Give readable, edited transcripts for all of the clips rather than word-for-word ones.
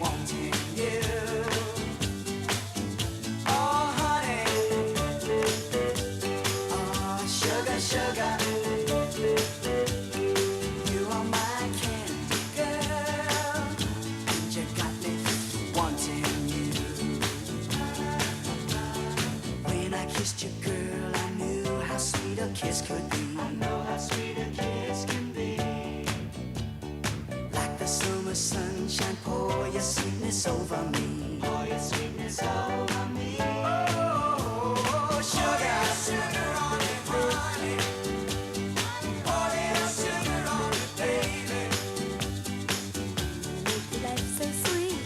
wanting you. Oh, honey, oh, sugar, sugar, you are my candy girl, and you got me wanting you. When I kissed you, girl, I knew how sweet a kiss could be. I know how sweet a kiss can be. Like the summer sunshine, pour your sweetness over me. Pour your sweetness over me. Oh, sugar, sugar on me, honey. Pour a little sugar on me, baby. Life's so sweet.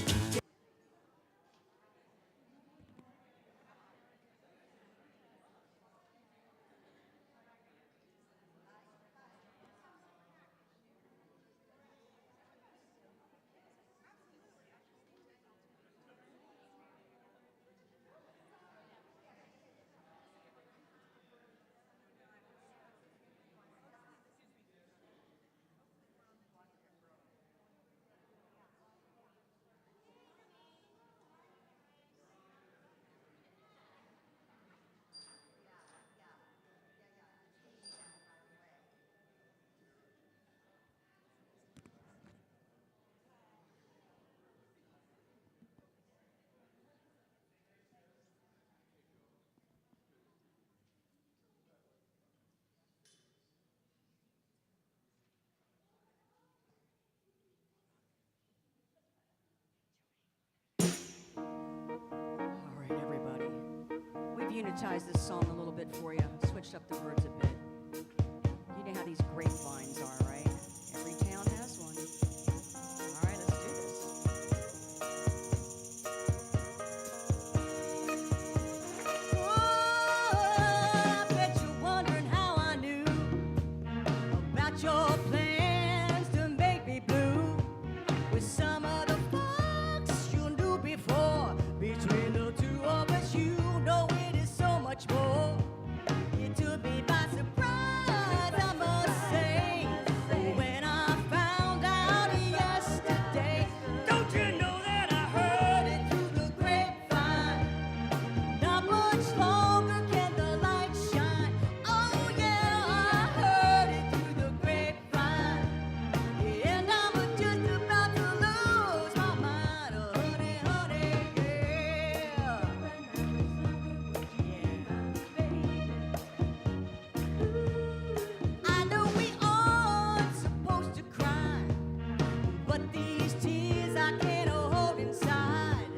All right, everybody. We've unitized this song a little bit for you, switched up the words a bit. You know how these grapevines are, right? Every town has one. All right, let's do this. Oh, I bet you're wondering how I knew about your plans to make me blue with some of the folks you knew before. Between the two of us, you know it is so much more. It took me by surprise, I must say, when I found out yesterday. Don't you know that I heard it through the grapevine? Not much longer can the light shine. Oh yeah, I heard it through the grapevine. And I'm just about to lose my mind, honey, honey, yeah. I know we aren't supposed to cry, but these tears I can't hold inside.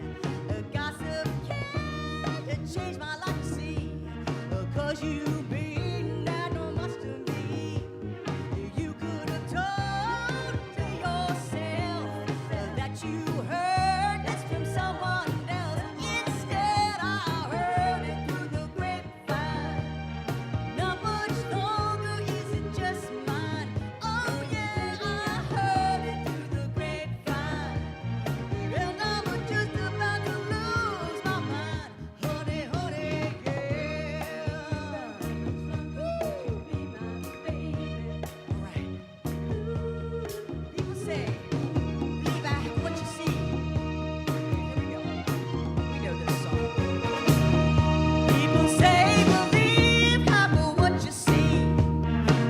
The gossip can't change my life, you see, 'cause you mean that much to me. You could have told yourself that you heard this from someone else. Instead, I heard it through the grapevine. Not much longer is it just mine. Oh yeah, I heard it through the grapevine. And I'm just about to lose my mind, honey, honey, yeah. Woo. Be my baby. All right. People say, believe what you see. Here we go. We know this song. People say, believe half of what you see,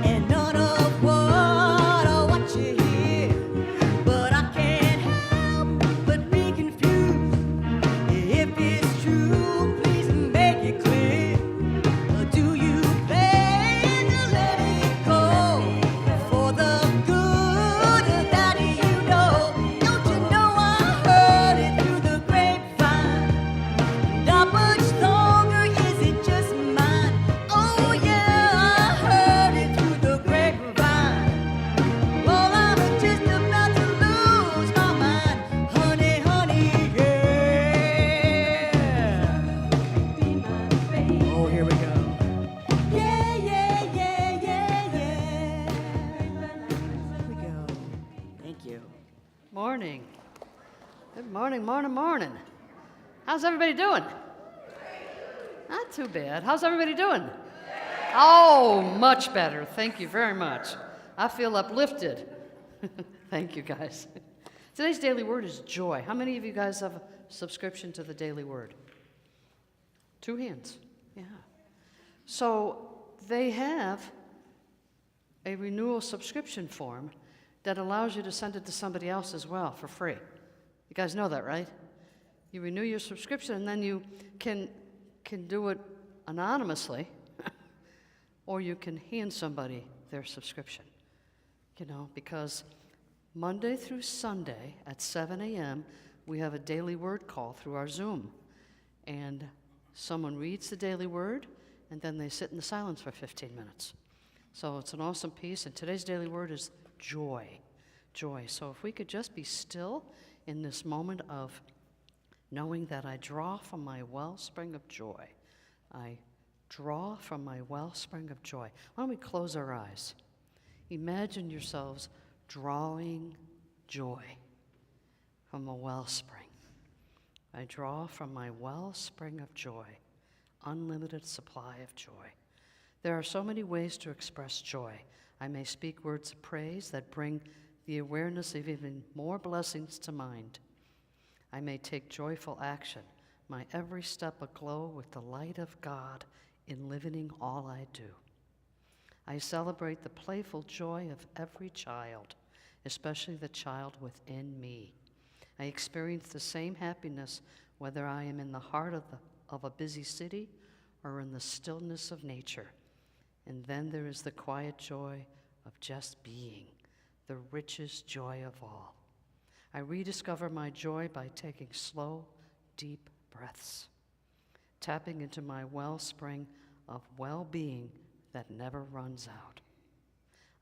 and none of what you hear. But I can't help but be confused. If it's true, please make it clear. Do you plan to let it go for the good that you know? Don't you know I heard it through the grapevine? Not much longer is it just mine. Oh yeah, I heard it through the grapevine. Well, I'm just about to lose my mind, honey, honey, yeah. Oh, here we go. Yeah, yeah, yeah, yeah, yeah. Here we go. Thank you. Morning. Good morning, morning, morning. How's everybody doing? Not too bad. How's everybody doing? Oh, much better. Thank you very much. I feel uplifted. Thank you, guys. Today's daily word is joy. How many of you guys have a subscription to the daily word? 2 hands. Yeah. So they have a renewal subscription form that allows you to send it to somebody else as well for free. You guys know that, right? You renew your subscription, and then you can do it anonymously, or you can hand somebody their subscription. Because Monday through Sunday at 7 a.m., we have a daily word call through our Zoom. And someone reads the daily word, and then they sit in the silence for 15 minutes. So it's an awesome piece, and today's daily word is joy. Joy. So if we could just be still in this moment of knowing that I draw from my wellspring of joy. I draw from my wellspring of joy. Why don't we close our eyes? Imagine yourselves drawing joy from a wellspring. I draw from my wellspring of joy, unlimited supply of joy. There are so many ways to express joy. I may speak words of praise that bring the awareness of even more blessings to mind. I may take joyful action, my every step aglow with the light of God in living all I do. I celebrate the playful joy of every child, especially the child within me. I experience the same happiness whether I am in the heart of a busy city or in the stillness of nature. And then there is the quiet joy of just being, the richest joy of all. I rediscover my joy by taking slow, deep breaths, tapping into my wellspring of well-being that never runs out.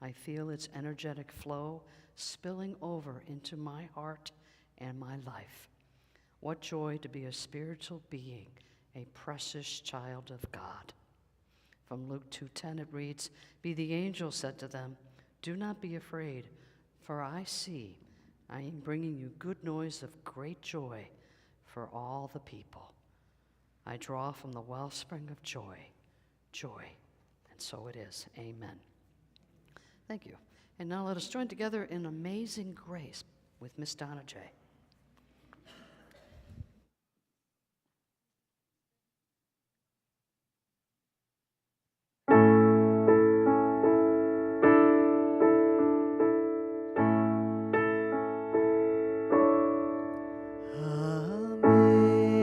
I feel its energetic flow spilling over into my heart and my life. What joy to be a spiritual being, a precious child of God. From Luke 2:10 it reads, "Be the angel said to them, do not be afraid, for I see I am bringing you good news of great joy for all the people. I draw from the wellspring of joy, joy." And so it is. Amen. Thank you. And now let us join together in Amazing Grace with Miss Donna J.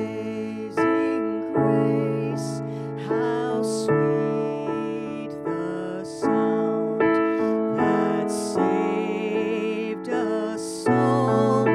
Amazing grace, how sweet the sound that saved a soul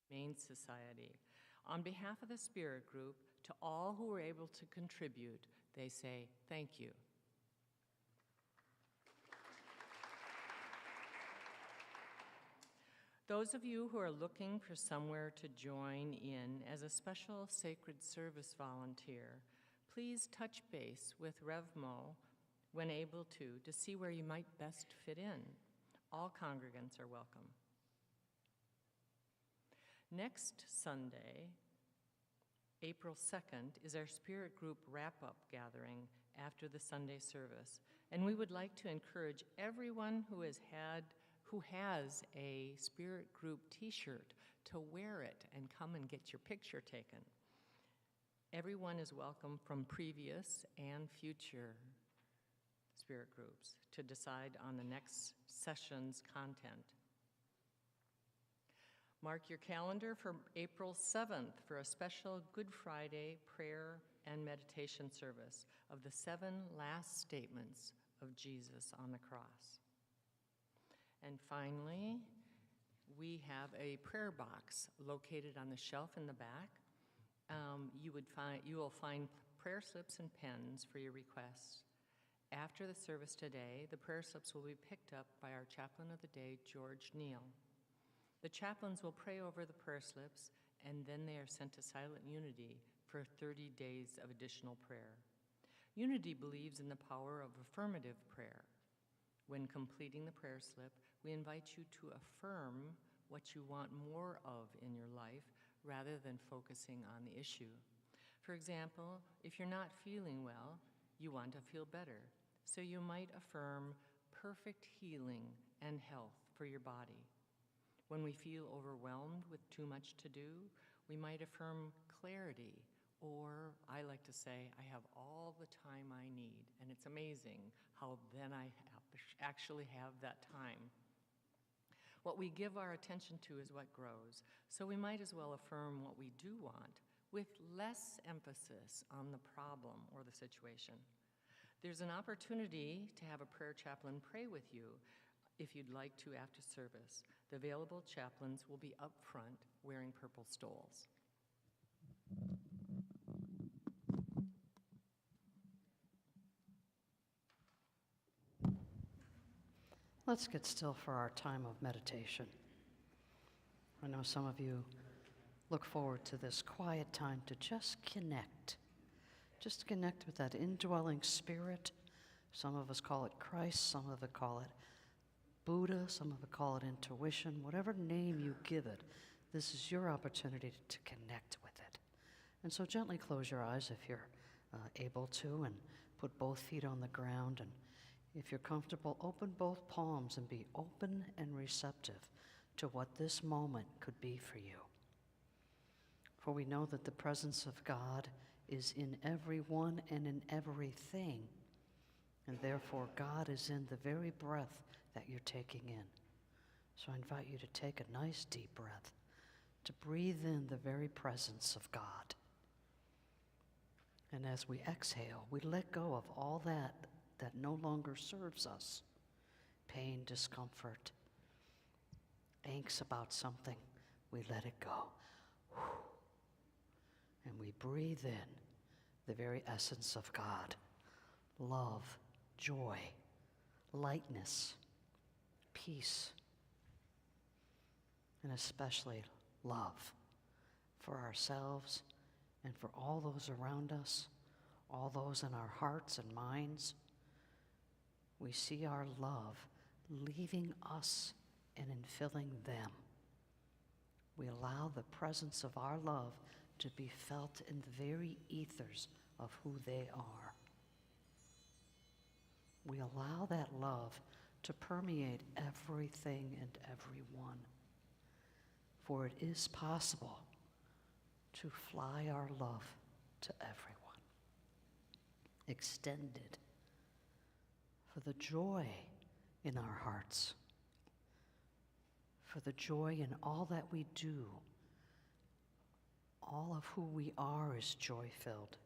Humane Society. On behalf of the Spirit Group, to all who were able to contribute, they say thank you. Those of you who are looking for somewhere to join in as a special sacred service volunteer, please touch base with Rev Mo when able to see where you might best fit in. All congregants are welcome. Next Sunday, April 2nd, is our Spirit Group wrap-up gathering after the Sunday service, and we would like to encourage everyone who has a Spirit Group t-shirt to wear it and come and get your picture taken. Everyone is welcome from previous and future Spirit Groups to decide on the next session's content. Mark your calendar for April 7th for a special Good Friday prayer and meditation service of the 7 last statements of Jesus on the cross. And finally, we have a prayer box located on the shelf in the back. You will find prayer slips and pens for your requests. After the service today, the prayer slips will be picked up by our chaplain of the day, George Neal. The chaplains will pray over the prayer slips, and then they are sent to Silent Unity for 30 days of additional prayer. Unity believes in the power of affirmative prayer. When completing the prayer slip, we invite you to affirm what you want more of in your life rather than focusing on the issue. For example, if you're not feeling well, you want to feel better. So you might affirm perfect healing and health for your body. When we feel overwhelmed with too much to do, we might affirm clarity, or I like to say, I have all the time I need, and it's amazing how then I actually have that time. What we give our attention to is what grows, so we might as well affirm what we do want with less emphasis on the problem or the situation. There's an opportunity to have a prayer chaplain pray with you if you'd like to after service. The available chaplains will be up front wearing purple stoles. Let's get still for our time of meditation. I know some of you look forward to this quiet time to just connect with that indwelling spirit. Some of us call it Christ, some of us call it Buddha, some of us call it intuition. Whatever name you give it, this is your opportunity to connect with it. And so gently close your eyes if you're able to, and put both feet on the ground. And if you're comfortable, open both palms and be open and receptive to what this moment could be for you. For we know that the presence of God is in everyone and in everything. And therefore, God is in the very breath that you're taking in. So I invite you to take a nice deep breath, to breathe in the very presence of God. And as we exhale, we let go of all that no longer serves us. Pain, discomfort, angst about something, we let it go. And we breathe in the very essence of God. Love, joy, lightness, peace, and especially love for ourselves and for all those around us, all those in our hearts and minds. We see our love leaving us and infilling them. We allow the presence of our love to be felt in the very ethers of who they are. We allow that love to permeate everything and everyone. For it is possible to fly our love to everyone. Extended for the joy in our hearts, for the joy in all that we do. All of who we are is joy-filled.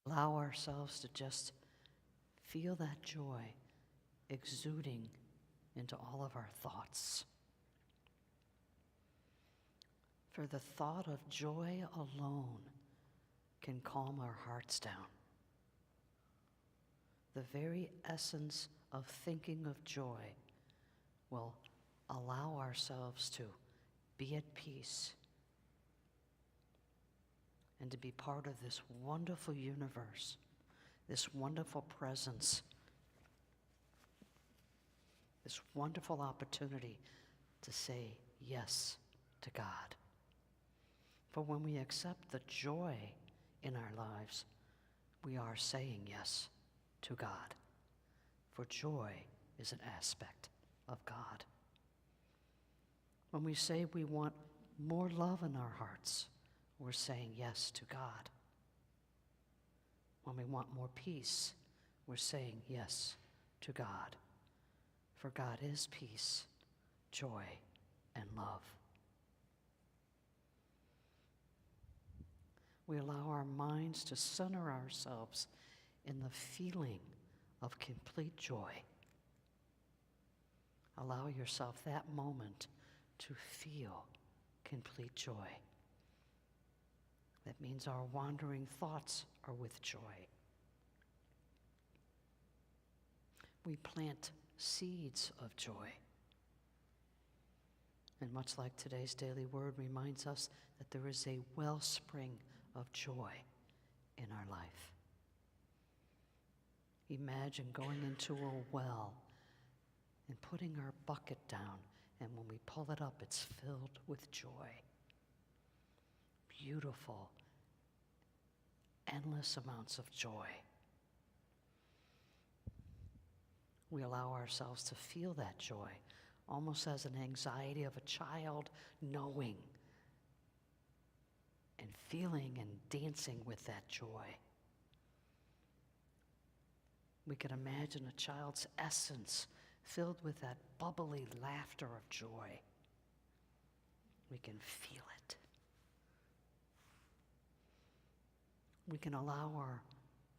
Allow ourselves to just feel feel that joy exuding into all of our thoughts. For the thought of joy alone can calm our hearts down. The very essence of thinking of joy will allow ourselves to be at peace and to be part of this wonderful universe, this wonderful presence, this wonderful opportunity to say yes to God. For when we accept the joy in our lives, we are saying yes to God. For joy is an aspect of God. When we say we want more love in our hearts, we're saying yes to God. When we want more peace, we're saying yes to God. For God is peace, joy, and love. We allow our minds to center ourselves in the feeling of complete joy. Allow yourself that moment to feel complete joy. That means our wandering thoughts are with joy. We plant seeds of joy. And much like today's daily word reminds us that there is a wellspring of joy in our life. Imagine going into a well and putting our bucket down, and when we pull it up, it's filled with joy. Beautiful, endless amounts of joy. We allow ourselves to feel that joy, almost as an anxiety of a child knowing and feeling and dancing with that joy. We can imagine a child's essence filled with that bubbly laughter of joy. We can feel it. We can allow our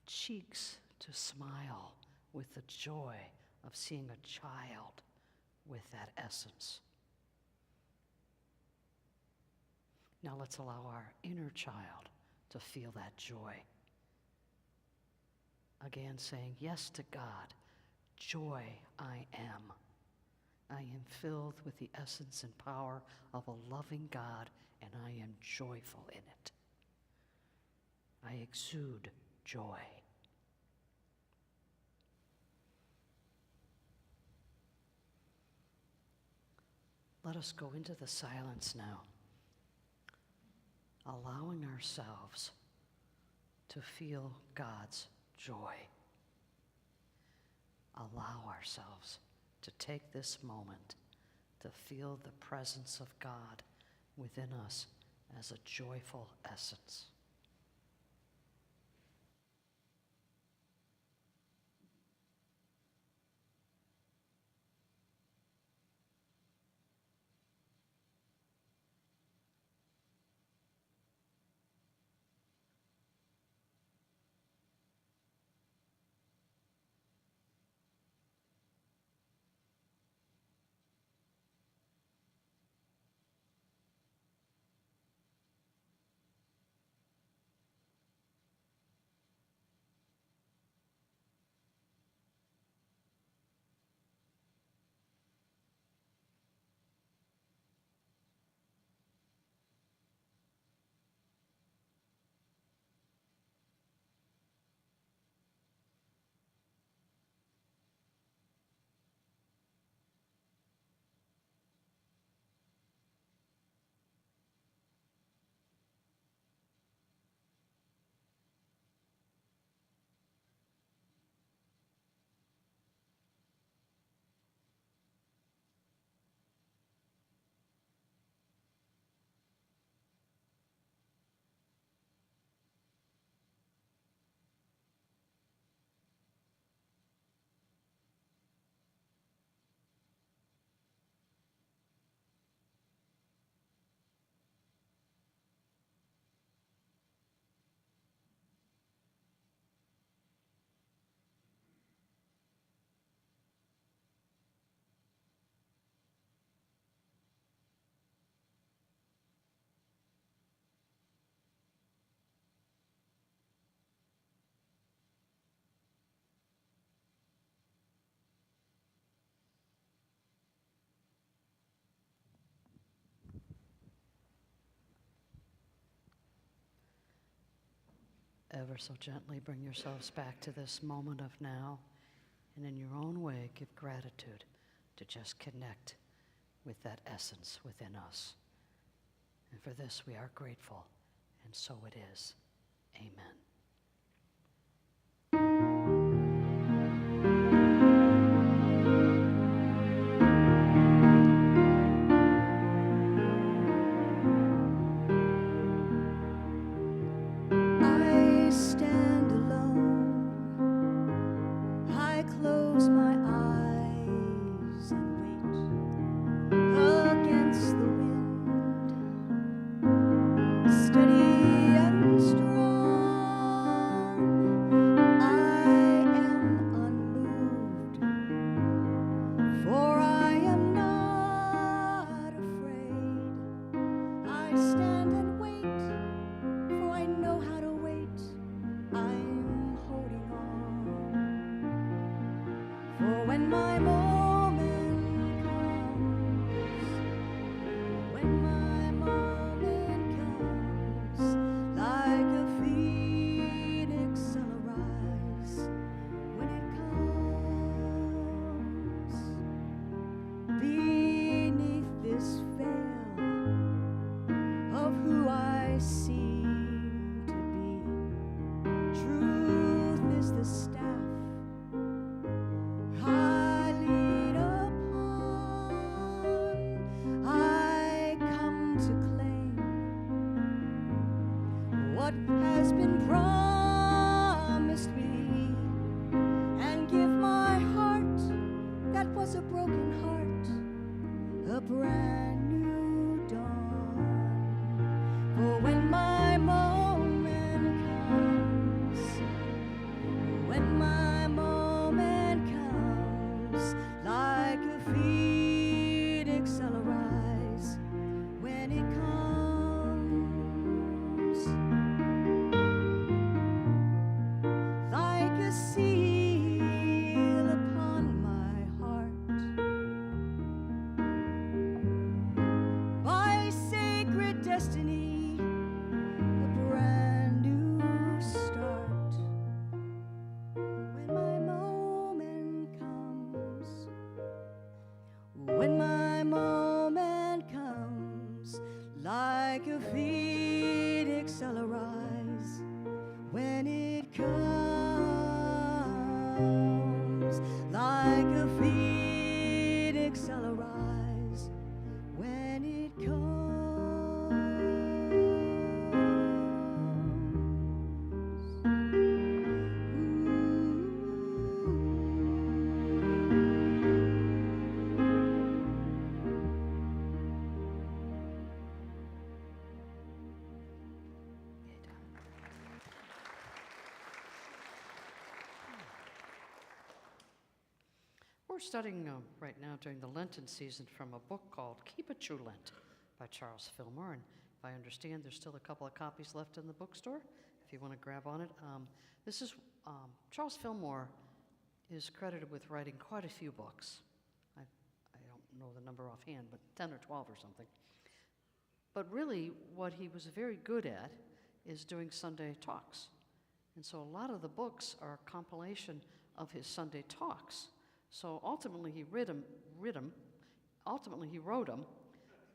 cheeks to smile with the joy of seeing a child with that essence. Now let's allow our inner child to feel that joy. Again, saying yes to God. Joy I am. I am filled with the essence and power of a loving God, and I am joyful in it. I exude joy. Let us go into the silence now, allowing ourselves to feel God's joy. Allow ourselves to take this moment to feel the presence of God within us as a joyful essence. ever so gently bring yourselves back to this moment of now, and in your own way, give gratitude to just connect with that essence within us. And for this, we are grateful, and so it is. Amen. I stand alone. I close my eyes and wait against the wind, steady and strong. I am unmoved, for I am not afraid. I stand and wait, for I know how to wait. I'm holding on. For when my moment comes, when my moment comes, like a phoenix I'll arise. When it comes, beneath this veil of who I seem to be, truth is the staff I lean upon. I come to claim what has been promised me, and give my heart that was a broken heart a brand new dawn. For when my moment comes, when my moment comes, like a phoenix I'll arise. When it comes, like a seal upon my heart, by sacred destiny, a brand new start. When my moment comes, when my moment comes, like a phoenix I'll arise. When it comes, like a phoenix I'll arise. When it comes. We're studying right now during the Lenten season from a book called Keep It True Lent by Charles Fillmore. And if I understand, there's still a couple of copies left in the bookstore if you want to grab on it. This is Charles Fillmore is credited with writing quite a few books. I don't know the number offhand, but 10 or 12 or something. But really, what he was very good at is doing Sunday talks. And so a lot of the books are a compilation of his Sunday talks. So ultimately he wrote them,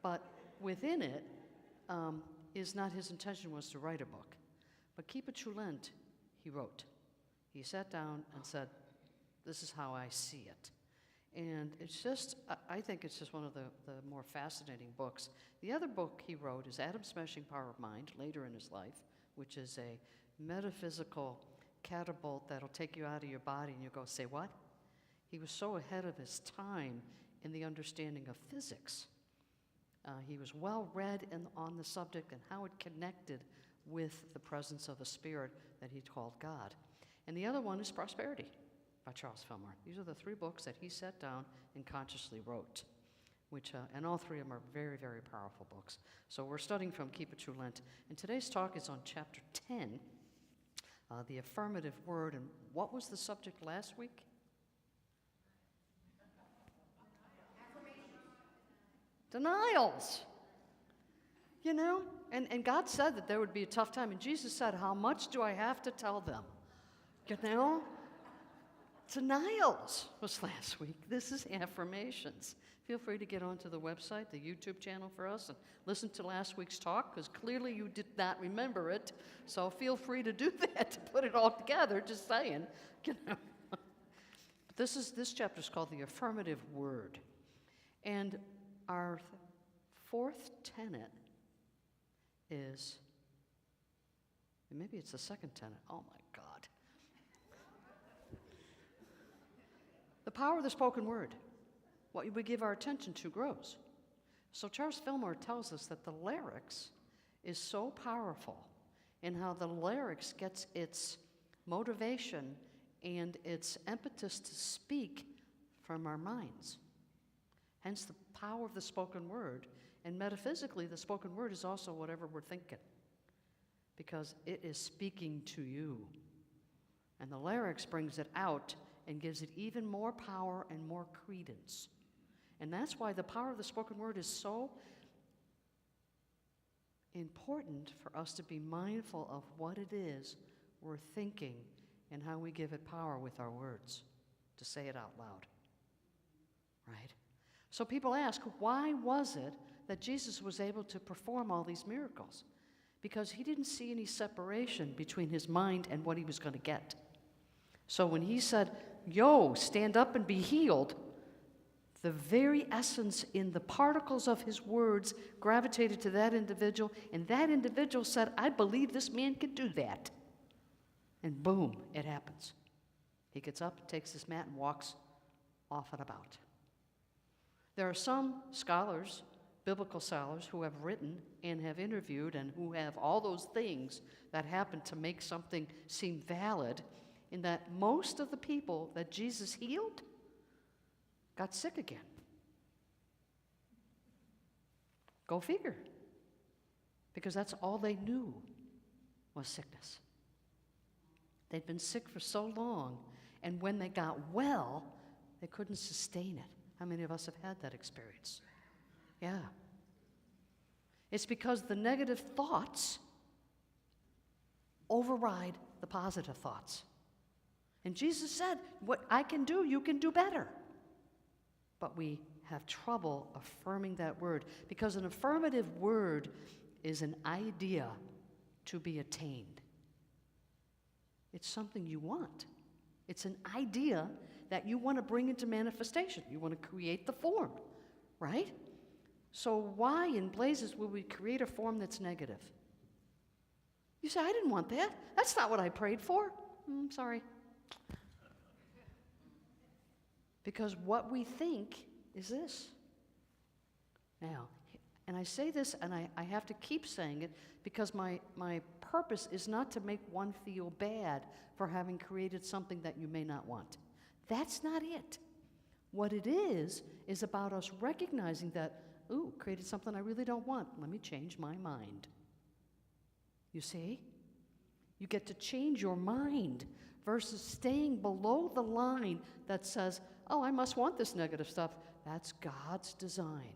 but within it is not his intention was to write a book. But Keep It True Lent, he wrote. He sat down and said, this is how I see it. And it's just, I think it's just one of the more fascinating books. The other book he wrote is Adam's Smashing Power of Mind, later in his life, which is a metaphysical catapult that'll take you out of your body and you go, say what? He was so ahead of his time in the understanding of physics. He was well read on the subject and how it connected with the presence of a spirit that he called God. And the other one is Prosperity by Charles Fillmore. These are the three books that he sat down and consciously wrote, and all three of them are very, very powerful books. So we're studying from Keep It True Lent, and today's talk is on chapter 10, the affirmative word. And what was the subject last week? Denials. You know, And God said that there would be a tough time. And Jesus said, how much do I have to tell them? You know? Denials was last week. This is affirmations. Feel free to get onto the website, the YouTube channel for us, and listen to last week's talk, because clearly you did not remember it. So feel free to do that, to put it all together, just saying. You know? But this chapter is called the affirmative word. And our fourth tenet is, and maybe it's the second tenet, oh my God. The power of the spoken word, what we give our attention to, grows. So Charles Fillmore tells us that the larynx is so powerful in how the larynx gets its motivation and its impetus to speak from our minds. Hence the power of the spoken word. And metaphysically, the spoken word is also whatever we're thinking, because it is speaking to you. And the larynx brings it out and gives it even more power and more credence. And that's why the power of the spoken word is so important for us to be mindful of what it is we're thinking and how we give it power with our words, to say it out loud. Right? So people ask, why was it that Jesus was able to perform all these miracles? Because he didn't see any separation between his mind and what he was going to get. So when he said, yo, stand up and be healed, the very essence in the particles of his words gravitated to that individual, and that individual said, I believe this man can do that. And boom, it happens. He gets up, takes his mat, and walks off and about. There are some scholars, biblical scholars, who have written and have interviewed and who have all those things that happen to make something seem valid, in that most of the people that Jesus healed got sick again. Go figure. Because that's all they knew was sickness. They'd been sick for so long, and when they got well, they couldn't sustain it. How many of us have had that experience? Yeah. It's because the negative thoughts override the positive thoughts. And Jesus said, what I can do, you can do better. But we have trouble affirming that word, because an affirmative word is an idea to be attained. It's something you want. It's an idea that you want to bring into manifestation. You want to create the form, right? So why in blazes would we create a form that's negative? You say, I didn't want that. That's not what I prayed for. Sorry. Because what we think is this. Now, and I say this, and I have to keep saying it, because my purpose is not to make one feel bad for having created something that you may not want. That's not it. What it is about us recognizing that, ooh, created something I really don't want. Let me change my mind. You see? You get to change your mind versus staying below the line that says, oh, I must want this negative stuff. That's God's design.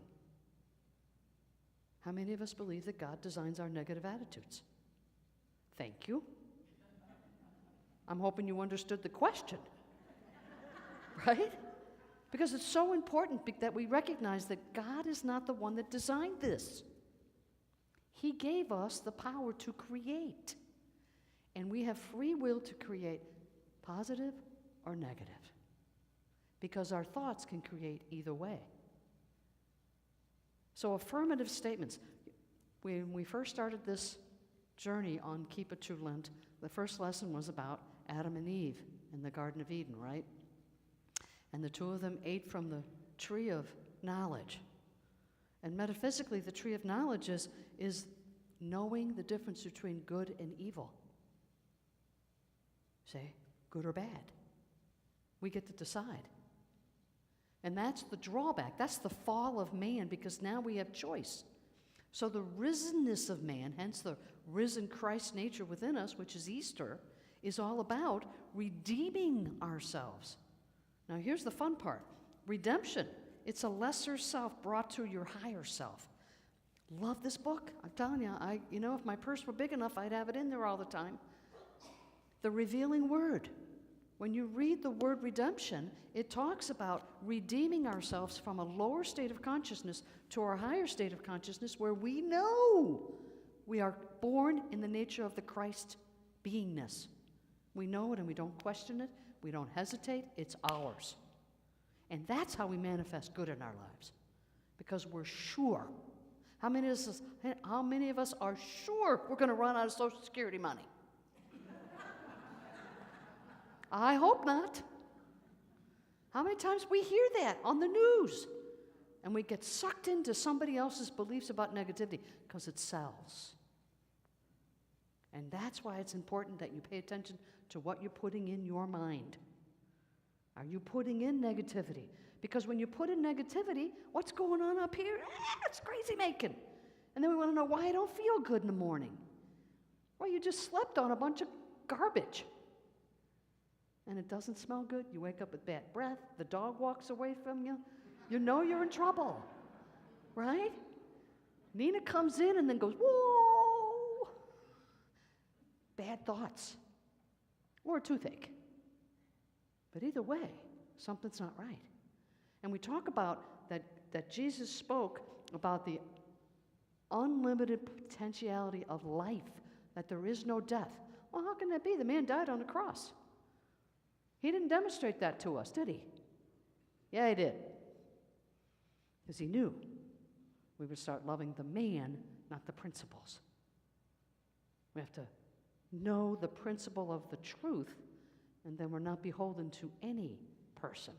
How many of us believe that God designs our negative attitudes? Thank you. I'm hoping you understood the question. Right? Because it's so important that we recognize that God is not the one that designed this. He gave us the power to create. And we have free will to create positive or negative. Because our thoughts can create either way. So affirmative statements. When we first started this journey on Keep It True Lent, the first lesson was about Adam and Eve in the Garden of Eden, right? And the two of them ate from the tree of knowledge. And metaphysically, the tree of knowledge is knowing the difference between good and evil. Say, good or bad. We get to decide. And that's the drawback. That's the fall of man, because now we have choice. So the risenness of man, hence the risen Christ nature within us, which is Easter, is all about redeeming ourselves. Now here's the fun part. Redemption. It's a lesser self brought to your higher self. Love this book. I'm telling you, if my purse were big enough, I'd have it in there all the time. The revealing word. When you read the word redemption, it talks about redeeming ourselves from a lower state of consciousness to our higher state of consciousness where we know we are born in the nature of the Christ beingness. We know it and we don't question it. We don't hesitate. It's ours. And that's how we manifest good in our lives, because we're sure. How many of us are sure we're going to run out of Social Security money? I hope not. How many times we hear that on the news and we get sucked into somebody else's beliefs about negativity because it sells. And that's why it's important that you pay attention to what you're putting in your mind. Are you putting in negativity? Because when you put in negativity, what's going on up here? It's crazy making. And then we want to know why I don't feel good in the morning. Well, you just slept on a bunch of garbage. And it doesn't smell good. You wake up with bad breath. The dog walks away from you. You know you're in trouble, right? Nina comes in and then goes, whoa! Bad thoughts. Or a toothache. But either way, something's not right. And we talk about that Jesus spoke about the unlimited potentiality of life, that there is no death. Well, how can that be? The man died on the cross. He didn't demonstrate that to us, did he? Yeah, he did. Because he knew we would start loving the man, not the principles. We have to know the principle of the truth, and then we're not beholden to any person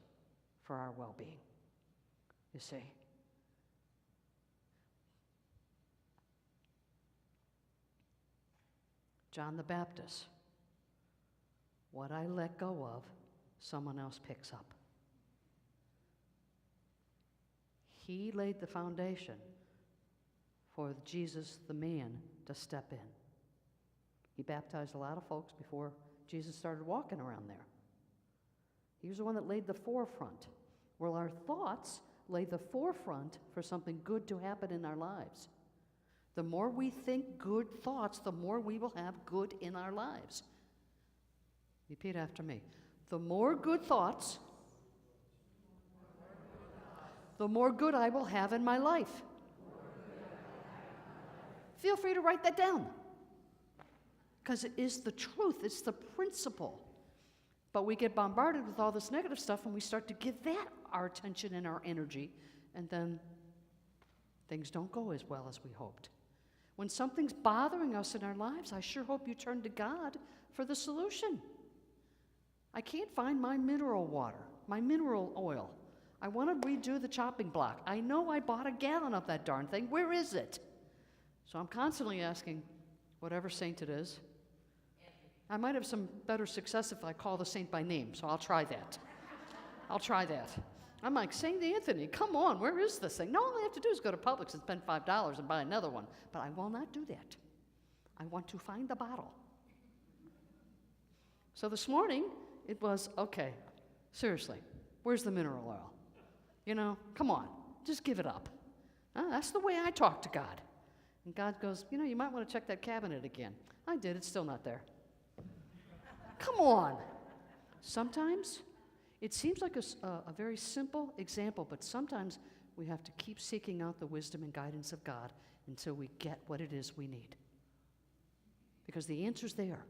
for our well-being. You see? John the Baptist. What I let go of, someone else picks up. He laid the foundation for Jesus, the man, to step in. He baptized a lot of folks before Jesus started walking around there. He was the one that laid the forefront. Well, our thoughts lay the forefront for something good to happen in our lives. The more we think good thoughts, the more we will have good in our lives. Repeat after me. The more good thoughts, the more good I will have in my life. Feel free to write that down. Because it is the truth, it's the principle. But we get bombarded with all this negative stuff and we start to give that our attention and our energy, and then things don't go as well as we hoped. When something's bothering us in our lives, I sure hope you turn to God for the solution. I can't find my mineral water, my mineral oil. I want to redo the chopping block. I know I bought a gallon of that darn thing. Where is it? So I'm constantly asking whatever saint it is. I might have some better success if I call the saint by name, so I'll try that. I'm like, Saint Anthony, come on, where is this thing? No, all I have to do is go to Publix and spend $5 and buy another one. But I will not do that. I want to find the bottle. So this morning, it was, okay, seriously, where's the mineral oil? Come on, just give it up. That's the way I talk to God. And God goes, you might want to check that cabinet again. I did, it's still not there. Come on. Sometimes it seems like a very simple example, but sometimes we have to keep seeking out the wisdom and guidance of God until we get what it is we need. Because the answer's there.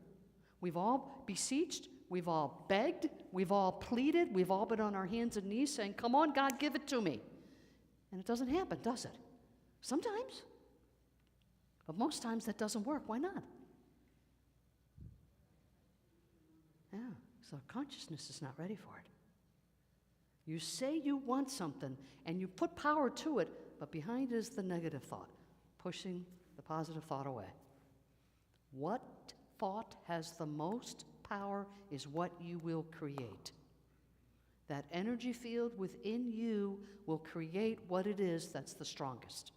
We've all beseeched, we've all begged, we've all pleaded, we've all been on our hands and knees saying, come on, God, give it to me. And it doesn't happen, does it? Sometimes. But most times that doesn't work. Why not? Yeah, so consciousness is not ready for it. You say you want something, and you put power to it, but behind it is the negative thought, pushing the positive thought away. What thought has the most power is what you will create. That energy field within you will create what it is that's the strongest.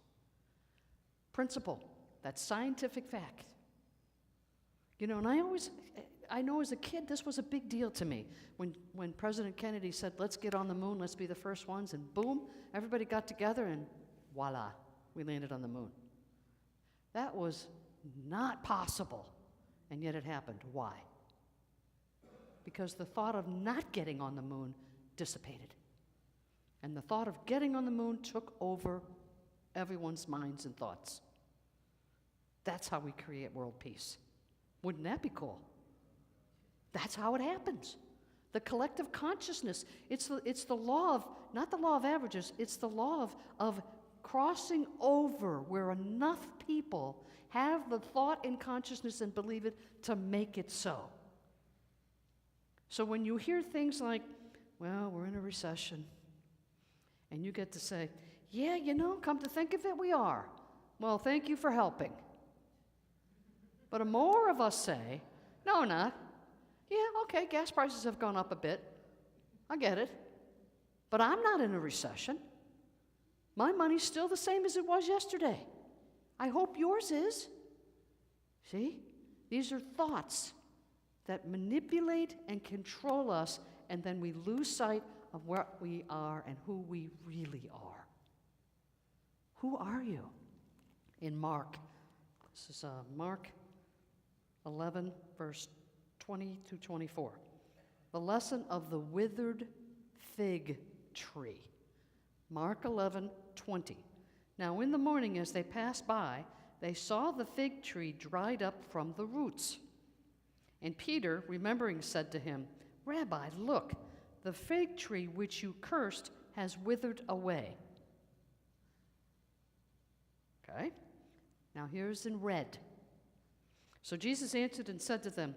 Principle, that's scientific fact. And I know as a kid, this was a big deal to me. When President Kennedy said, let's get on the moon, let's be the first ones, and boom, everybody got together and voila, we landed on the moon. That was not possible, and yet it happened. Why? Because the thought of not getting on the moon dissipated. And the thought of getting on the moon took over everyone's minds and thoughts. That's how we create world peace. Wouldn't that be cool? That's how it happens. The collective consciousness, it's the law of, not the law of averages, it's the law of crossing over where enough people have the thought and consciousness and believe it to make it so. So when you hear things like, well, we're in a recession, and you get to say, yeah, come to think of it, we are. Well, thank you for helping. But more of us say, no, we're not. Yeah, okay, gas prices have gone up a bit. I get it. But I'm not in a recession. My money's still the same as it was yesterday. I hope yours is. See? These are thoughts that manipulate and control us, and then we lose sight of what we are and who we really are. Who are you? In Mark, this is Mark 11, verse 20 through 24. The lesson of the withered fig tree. Mark 11, 20. Now in the morning as they passed by, they saw the fig tree dried up from the roots. And Peter, remembering, said to him, Rabbi, look, the fig tree which you cursed has withered away. Okay? Now here's in red. So Jesus answered and said to them,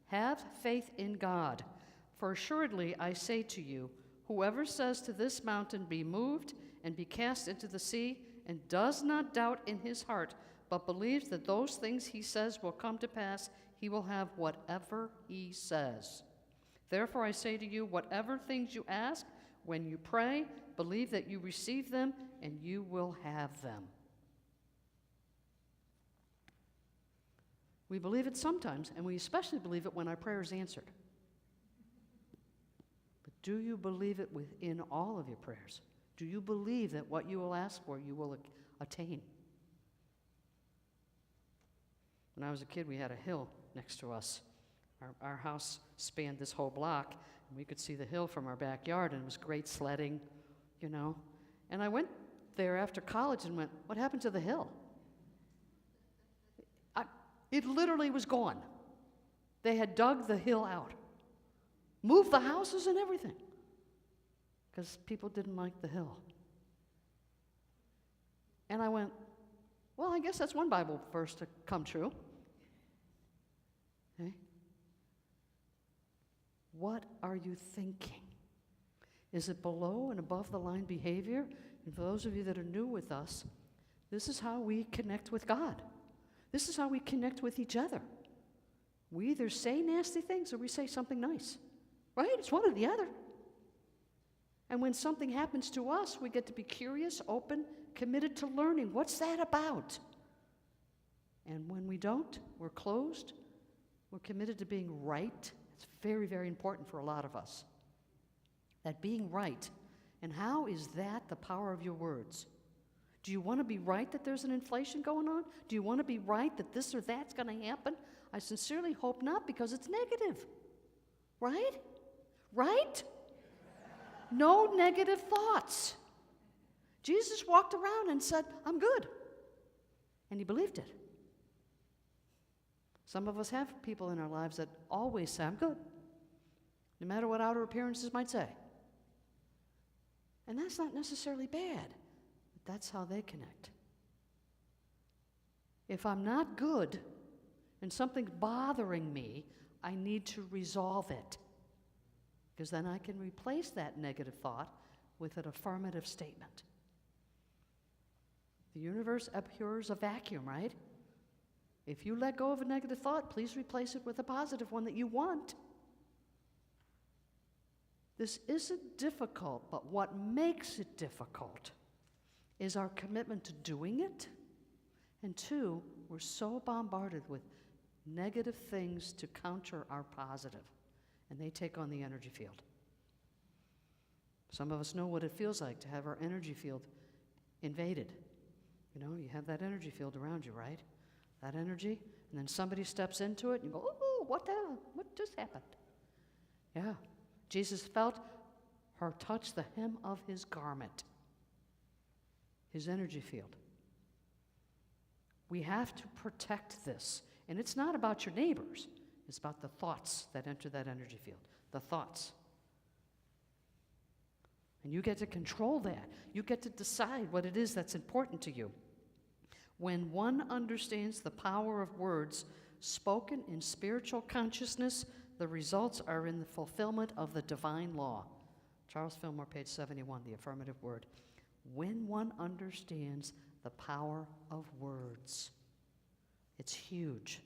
have faith in God, for assuredly I say to you, whoever says to this mountain, be moved and be cast into the sea, and does not doubt in his heart, but believes that those things he says will come to pass, he will have whatever he says. Therefore I say to you, whatever things you ask, when you pray, believe that you receive them, and you will have them. We believe it sometimes, and we especially believe it when our prayer is answered. But do you believe it within all of your prayers? Do you believe that what you will ask for, you will attain? When I was a kid, we had a hill next to us. Our house spanned this whole block, and we could see the hill from our backyard, and it was great sledding, And I went there after college and went, what happened to the hill? It literally was gone. They had dug the hill out, moved the houses and everything, because people didn't like the hill. And I went, well, I guess that's one Bible verse to come true. Okay? What are you thinking? Is it below and above the line behavior? And for those of you that are new with us, this is how we connect with God. This is how we connect with each other. We either say nasty things or we say something nice. Right? It's one or the other. And when something happens to us, we get to be curious, open, committed to learning. What's that about? And when we don't, we're closed. We're committed to being right. It's very, very important for a lot of us. That being right. And how is that the power of your words? Do you want to be right that there's an inflation going on? Do you want to be right that this or that's going to happen? I sincerely hope not, because it's negative. Right? Right? No negative thoughts. Jesus walked around and said, I'm good. And he believed it. Some of us have people in our lives that always say, I'm good, no matter what outer appearances might say. And that's not necessarily bad. That's how they connect. If I'm not good and something's bothering me, I need to resolve it. Because then I can replace that negative thought with an affirmative statement. The universe abhors a vacuum, right? If you let go of a negative thought, please replace it with a positive one that you want. This isn't difficult, but what makes it difficult is our commitment to doing it. And two, we're so bombarded with negative things to counter our positive, and they take on the energy field. Some of us know what it feels like to have our energy field invaded. You know, you have that energy field around you, right? That energy, and then somebody steps into it, and you go, oh, what the hell? What just happened? Yeah. Jesus felt her touch the hem of his garment, his energy field. We have to protect this. And it's not about your neighbors. It's about the thoughts that enter that energy field. The thoughts. And you get to control that. You get to decide what it is that's important to you. When one understands the power of words spoken in spiritual consciousness, the results are in the fulfillment of the divine law. Charles Fillmore, page 71, the affirmative word. When one understands the power of words, it's huge.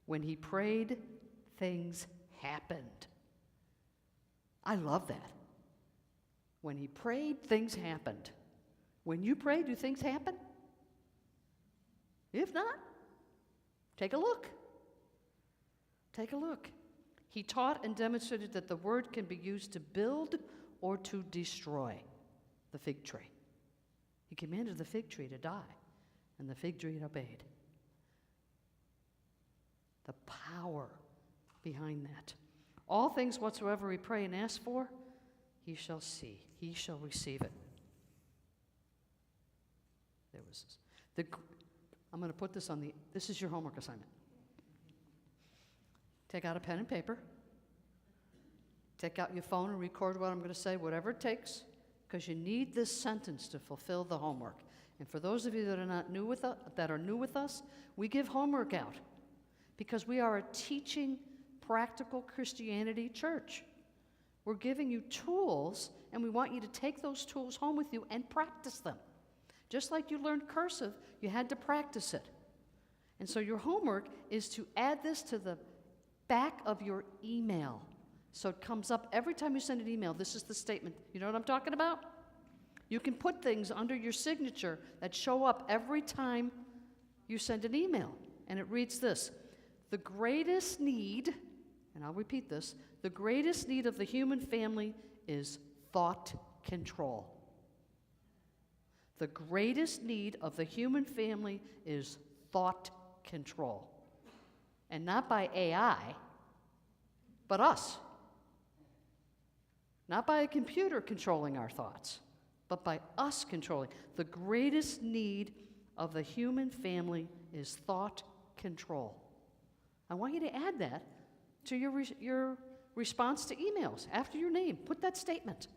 When he prayed, things happened. I love that. When he prayed, things happened. When you pray, do things happen? If not, take a look. Take a look. He taught and demonstrated that the word can be used to build or to destroy the fig tree. He commanded the fig tree to die, and the fig tree obeyed. The power behind that. All things whatsoever we pray and ask for, he shall see. He shall receive it. There was I'm going to put this on this is your homework assignment. Take out a pen and paper. Take out your phone and record what I'm going to say, whatever it takes, because you need this sentence to fulfill the homework. And for those of you that are not new with us, we give homework out because we are a teaching, practical Christianity church. We're giving you tools, and we want you to take those tools home with you and practice them. Just like you learned cursive, you had to practice it. And so your homework is to add this to the back of your email. So it comes up every time you send an email. This is the statement. You know what I'm talking about? You can put things under your signature that show up every time you send an email. And it reads this: the greatest need, and I'll repeat this, the greatest need of the human family is thought control. The greatest need of the human family is thought control. And not by AI, but us. Not by a computer controlling our thoughts, but by us controlling. The greatest need of the human family is thought control. I want you to add that to your response to emails after your name. Put that statement.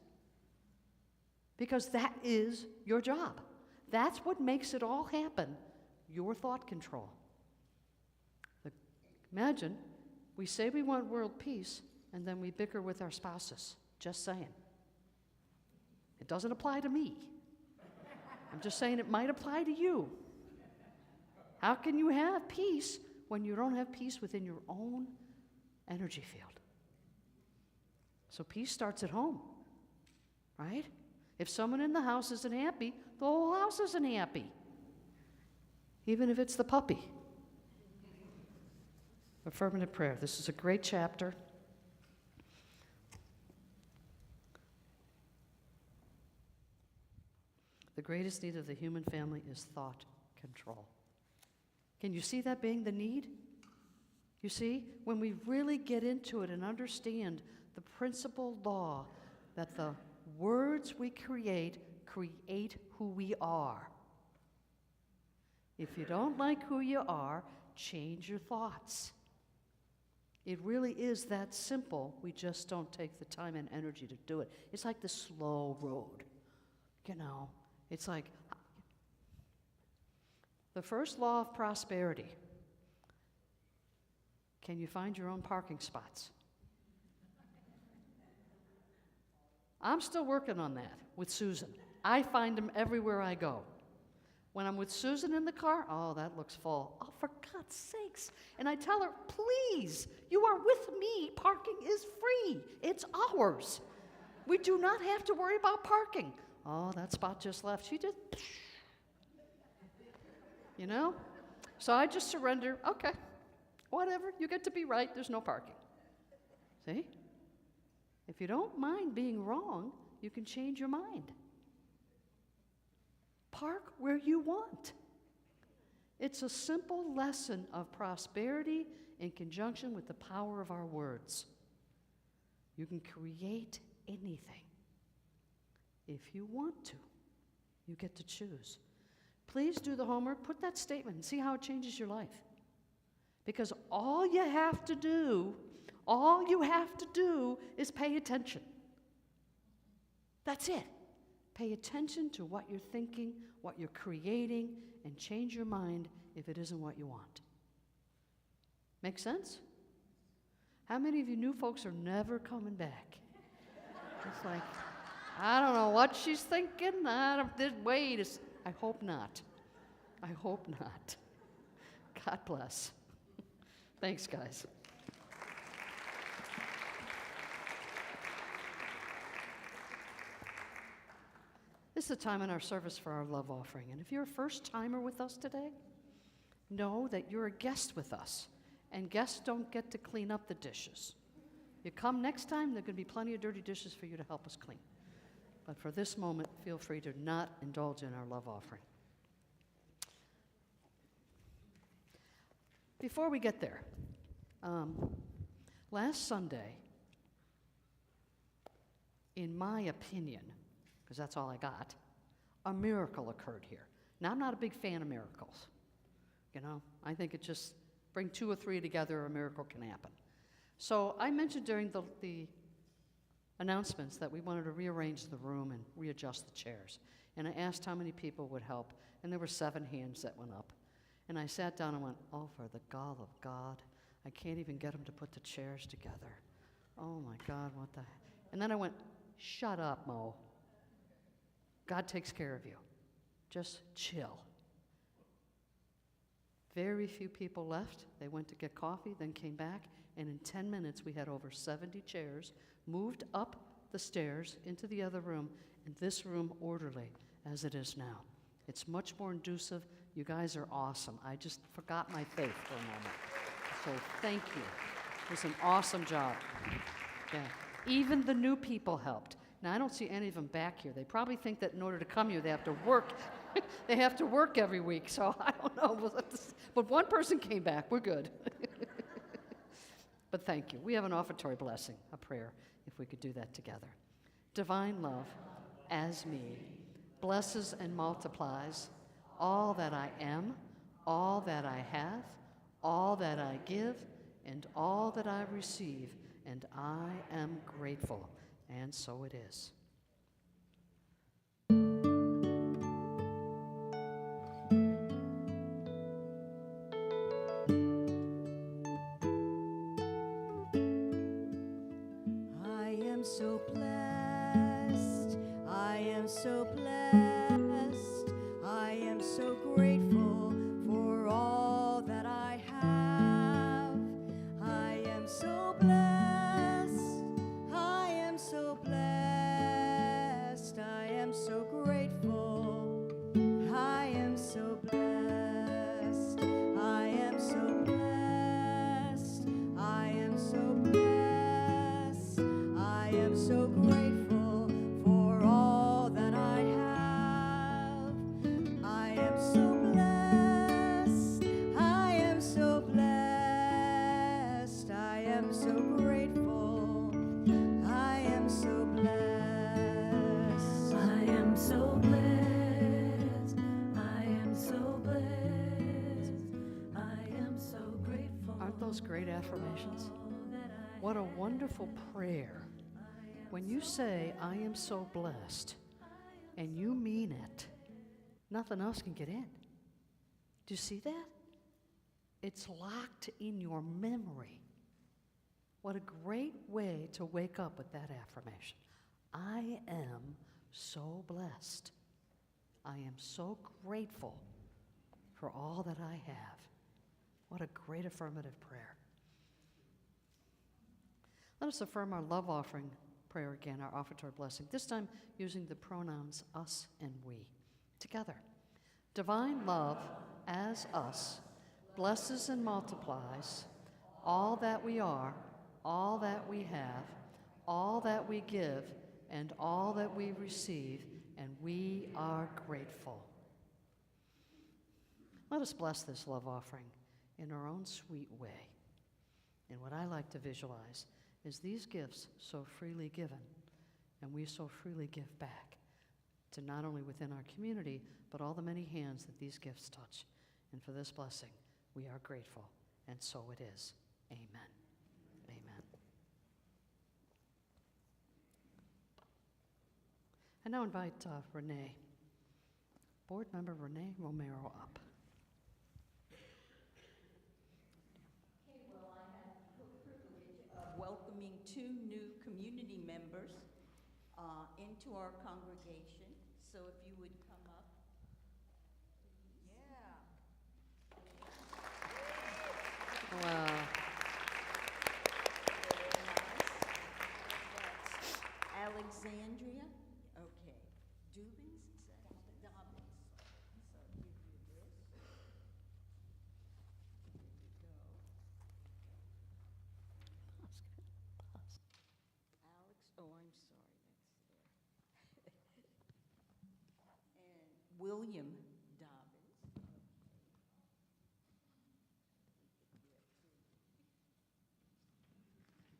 Because that is your job. That's what makes it all happen, your thought control. Imagine we say we want world peace, and then we bicker with our spouses. Just saying. It doesn't apply to me. I'm just saying it might apply to you. How can you have peace when you don't have peace within your own energy field? So peace starts at home, right? If someone in the house isn't happy, the whole house isn't happy, even if it's the puppy. Affirmative prayer. This is a great chapter. The greatest need of the human family is thought control. Can you see that being the need? You see, when we really get into it and understand the principal law that the words we create who we are. If you don't like who you are, change your thoughts. It really is that simple. We just don't take the time and energy to do it. It's like the slow road. You know, it's like the first law of prosperity. Can you find your own parking spots? I'm still working on that with Susan. I find them everywhere I go. When I'm with Susan in the car, oh, that looks full. Oh, for God's sakes. And I tell her, please, you are with me. Parking is free. It's ours. We do not have to worry about parking. Oh, that spot just left. She just, you know? So I just surrender. Okay, whatever. You get to be right. There's no parking. See? If you don't mind being wrong, you can change your mind. park where you want. It's a simple lesson of prosperity in conjunction with the power of our words. You can create anything. If you want to, you get to choose. Please do the homework, put that statement, and see how it changes your life. Because all you have to do is pay attention. That's it. Pay attention to what you're thinking, what you're creating, and change your mind if it isn't what you want. Make sense? How many of you new folks are never coming back? It's like, I don't know what she's thinking. I hope not. I hope not. God bless. Thanks, guys. This is a time in our service for our love offering. And if you're a first-timer with us today, know that you're a guest with us. And guests don't get to clean up the dishes. You come next time, there are going to be plenty of dirty dishes for you to help us clean. But for this moment, feel free to not indulge in our love offering. Before we get there, last Sunday, in my opinion, because that's all I got, a miracle occurred here. Now, I'm not a big fan of miracles. You know, I think it just bring 2 or 3 together, a miracle can happen. So I mentioned during the announcements that we wanted to rearrange the room and readjust the chairs. And I asked how many people would help, and there were 7 hands that went up. And I sat down and went, oh, for the gall of God, I can't even get them to put the chairs together. Oh my God, what the heck? And then I went, shut up, Mo. God takes care of you. Just chill. Very few people left. They went to get coffee, then came back, and in 10 minutes we had over 70 chairs moved up the stairs into the other room, and this room orderly as it is now. It's much more conducive. You guys are awesome. I just forgot my faith for a moment. So thank you. It was an awesome job. Yeah. Even the new people helped. Now, I don't see any of them back here. They probably think that in order to come here, they have to work. They have to work every week, so I don't know. But one person came back. We're good. But thank you. We have an offertory blessing, a prayer, if we could do that together. Divine love, as me, blesses and multiplies all that I am, all that I have, all that I give, and all that I receive, and I am grateful. And so it is. I am so blessed. I am so blessed. I am so grateful for all that I have. I am so blessed. I am so blessed. I am so grateful. I am so blessed. I am so blessed. I am so blessed. I am so grateful for all that I have. I am so blessed. I am so blessed. I am so grateful. I am so blessed. I am so blessed. I am so blessed. I am so grateful. Aren't those great affirmations? What a wonderful prayer. When you say, I am so blessed, and you mean it, nothing else can get in. Do you see that? It's locked in your memory. What a great way to wake up with that affirmation. I am so blessed. I am so grateful for all that I have. What a great affirmative prayer. Let us affirm our love offering prayer again, our offertory blessing, this time using the pronouns us and we. Together. Divine love as us blesses and multiplies all that we are, all that we have, all that we give, and all that we receive, and we are grateful. Let us bless this love offering in our own sweet way. And what I like to visualize is these gifts so freely given, and we so freely give back to not only within our community, but all the many hands that these gifts touch. And for this blessing, we are grateful, and so it is. Amen. Amen. I now invite Renee, board member Renee Romero, up. Okay, well, I have the privilege of welcoming 2 new community members into our congregation. So if you would come up. Yeah. Wow. That's Alexandria. Okay. Dubins, is that Dobbins? So give you this. There you go. Alex, oh, I'm sorry, that's there. And William Dobbins.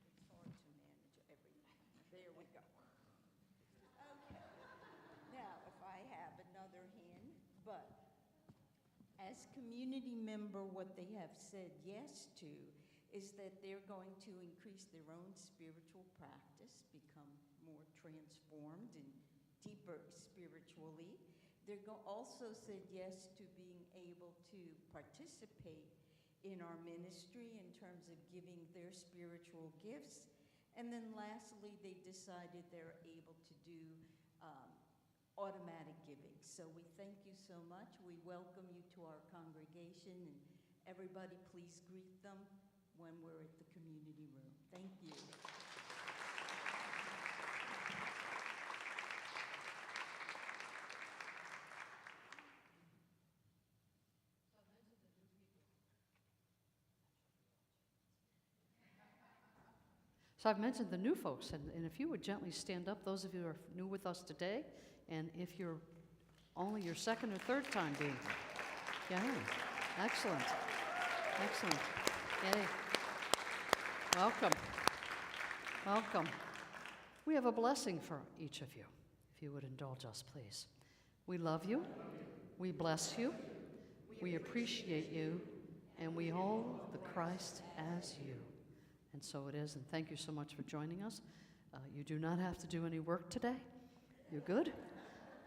It's hard to manage everything. There we go. Okay. Now, if I have another hand, but as community member, what they have said yes to is that they're going to increase their own spiritual practice, become more transformed and deeper spiritually. They're also said yes to being able to participate in our ministry in terms of giving their spiritual gifts. And then lastly, they decided they're able to do automatic giving. So we thank you so much. We welcome you to our congregation, and everybody please greet them when we're at the community room. Thank you. So I've mentioned the new folks, and if you would gently stand up, those of you who are new with us today, and if you're only your second or third time being here. Yeah, excellent, excellent. Yay. Welcome, welcome. We have a blessing for each of you, if you would indulge us, please. We love you, we bless you, we appreciate you, and we hold the Christ as you. And so it is, and thank you so much for joining us. You do not have to do any work today. You're good.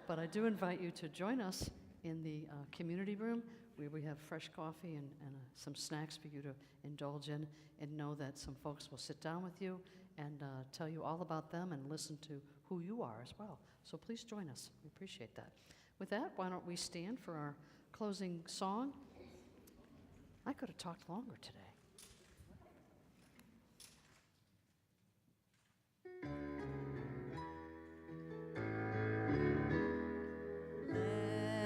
But I do invite you to join us in the community room, where we have fresh coffee and some snacks for you to indulge in, and know that some folks will sit down with you and tell you all about them and listen to who you are as well. So please join us. We appreciate that. With that, why don't we stand for our closing song? I could have talked longer today.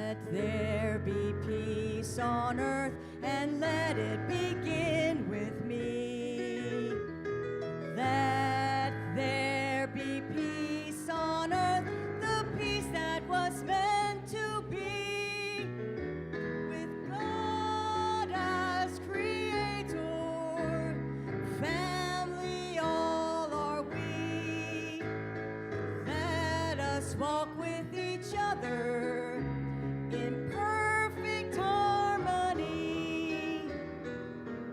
Let there be peace on earth, and let it begin with me. Let there be peace on earth, the peace that was meant to be. With God as creator, family all are we. Let us walk with each other in perfect harmony.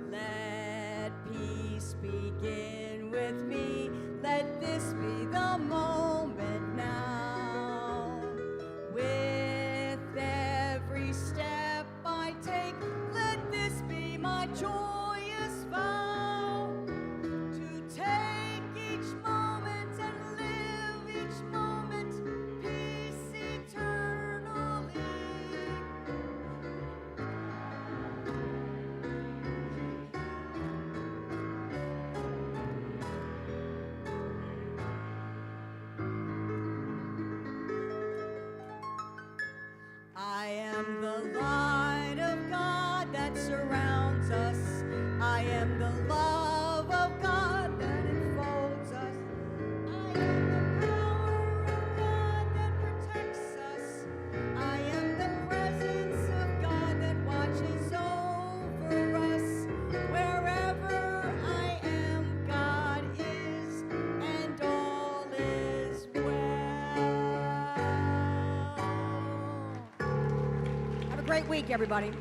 Let peace begin with me. Let this be the moment now. With every step I take, let this be my joyous vow. To take each moment and live each moment, peace eternally. I am the light of God that surrounds us. I am the love of God that enfolds us. I am the power of God that protects us. I am the presence of God that watches great week, everybody.